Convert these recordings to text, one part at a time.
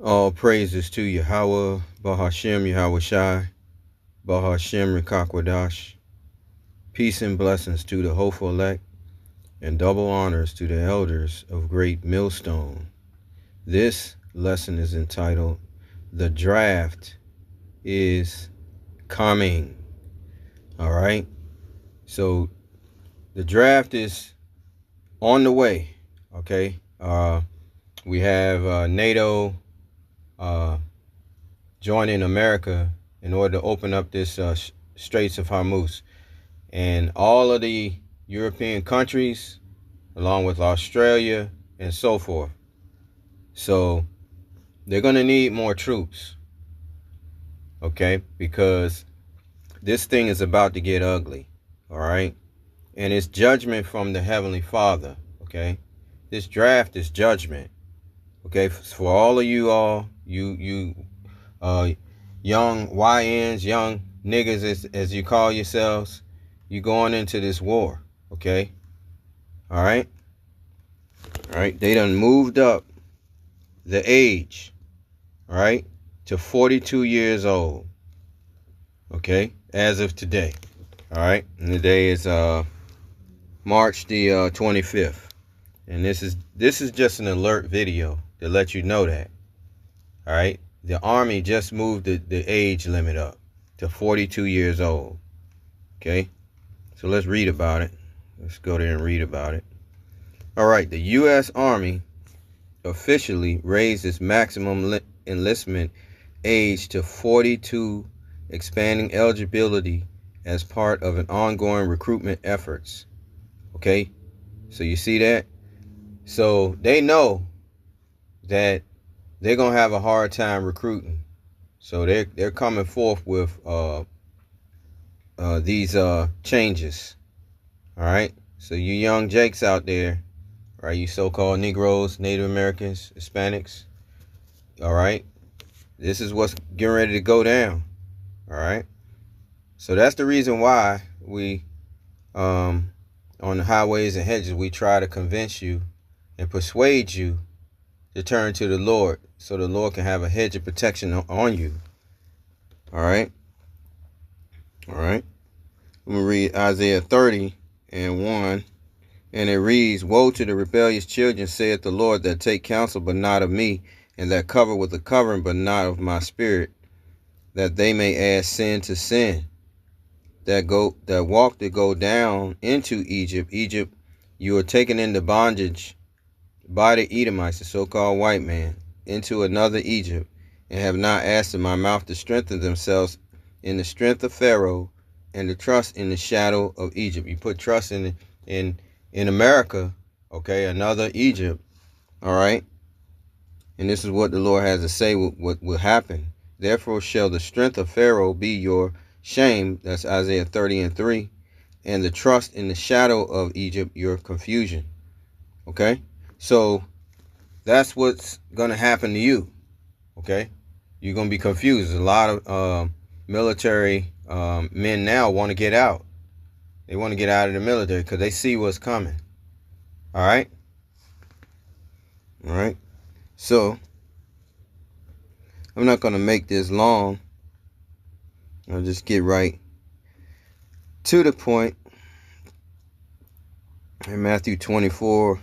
All praises to Yahweh, Bahashem, Yahweh Shai, Bahashem, Rikakwadash. Peace and blessings to the hopeful elect, and double honors to the elders of Great Millstone. This lesson is entitled, The Draft is Coming. All right? So, the draft is on the way, okay? We have NATO joining America in order to open up this Straits of Hormuz. And all of the European countries, along with Australia and so forth. So they're going to need more troops, okay? Because this thing is about to get ugly, all right? And it's judgment from the Heavenly Father, okay? This draft is judgment, okay? For all of you all, you young YNs, young niggas as you call yourselves, you going into this war, okay? All right? All right, they done moved up the age, all right, to 42 years old, okay, as of today, all right? And the day is March the 25th. And this is just an alert video to let you know that, all right? The Army just moved the age limit up to 42 years old, okay? So let's read about it. Let's go there and read about it. All right, the U.S. Army officially raised its maximum enlistment age to 42, expanding eligibility as part of an ongoing recruitment efforts. Okay, so you see that? So they know that they're gonna have a hard time recruiting. So they're coming forth with these changes. All right. So you young Jakes out there, right? You so-called Negroes, Native Americans, Hispanics. All right. This is what's getting ready to go down. All right. So that's the reason why we, on the highways and hedges, we try to convince you and persuade you to turn to the Lord, so the Lord can have a hedge of protection on you. All right. All right. Let me read Isaiah 30:1. And it reads, Woe to the rebellious children, saith the Lord, that take counsel, but not of me, and that cover with a covering, but not of my spirit, that they may add sin to sin, that walk to go down into Egypt. Egypt, you are taken into bondage by the Edomites, the so-called white man, into another Egypt, and have not asked in my mouth to strengthen themselves in the strength of Pharaoh, and to trust in the shadow of Egypt. You put trust in America, okay, another Egypt, all right? And this is what the Lord has to say what will happen. Therefore shall the strength of Pharaoh be your shame, that's Isaiah 30:3, and the trust in the shadow of Egypt your confusion, okay? So that's what's going to happen to you, okay? You're going to be confused. A lot of military men now want to get out. They want to get out of the military because they see what's coming. All right? All right. So, I'm not going to make this long. I'll just get right to the point. In Matthew 24,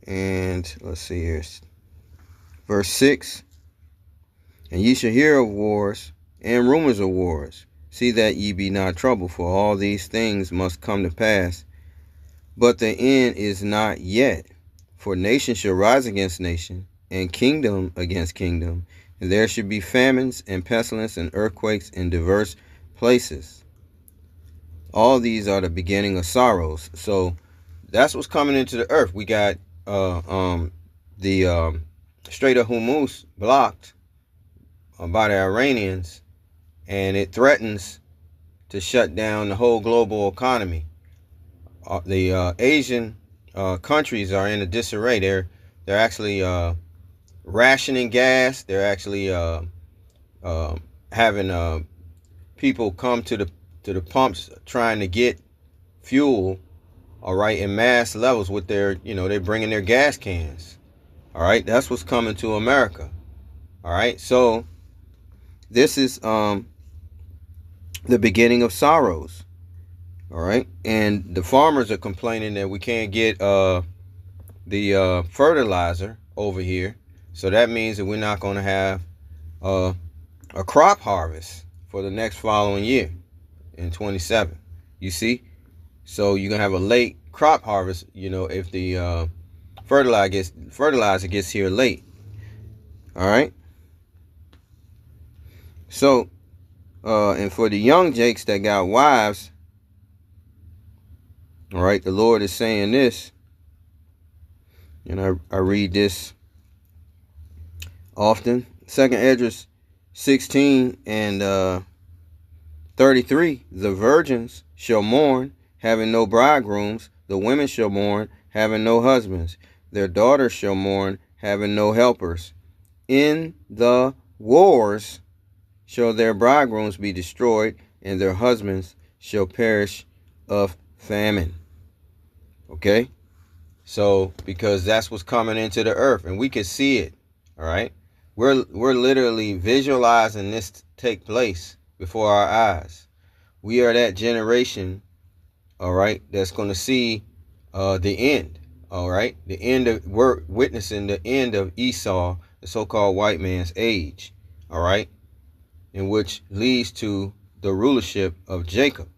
and let's see here, verse 6. And ye shall hear of wars and rumors of wars. See that ye be not troubled, for all these things must come to pass. But the end is not yet. For nation shall rise against nation, and kingdom against kingdom. And there should be famines and pestilence and earthquakes in diverse places. All these are the beginning of sorrows. So that's what's coming into the earth. We got the Strait of Hormuz blocked by the Iranians, and it threatens to shut down the whole global economy. The Asian countries are in a disarray. They're actually rationing gas. They're actually having people come to the pumps trying to get fuel. All right, in mass levels with their, they're bringing their gas cans. All right, that's what's coming to America. All right. So this is the beginning of sorrows. All right. And the farmers are complaining that we can't get the fertilizer over here. So that means that we're not going to have a crop harvest for the next following year in 27. You see? So you're going to have a late crop harvest, if the fertilizer gets here late. All right? So, and for the young jakes that got wives, all right, the Lord is saying this, and I read this often. 2nd Esdras 16 and 33, the virgins shall mourn, having no bridegrooms. The women shall mourn, having no husbands. Their daughters shall mourn, having no helpers. In the wars shall their bridegrooms be destroyed, and their husbands shall perish of famine. Okay? So, because that's what's coming into the earth, and we can see it, all right? We're literally visualizing this take place before our eyes. We are that generation, all right, that's going to see the end, all right? We're witnessing the end of Esau, the so-called white man's age, all right? In which leads to the rulership of Jacob.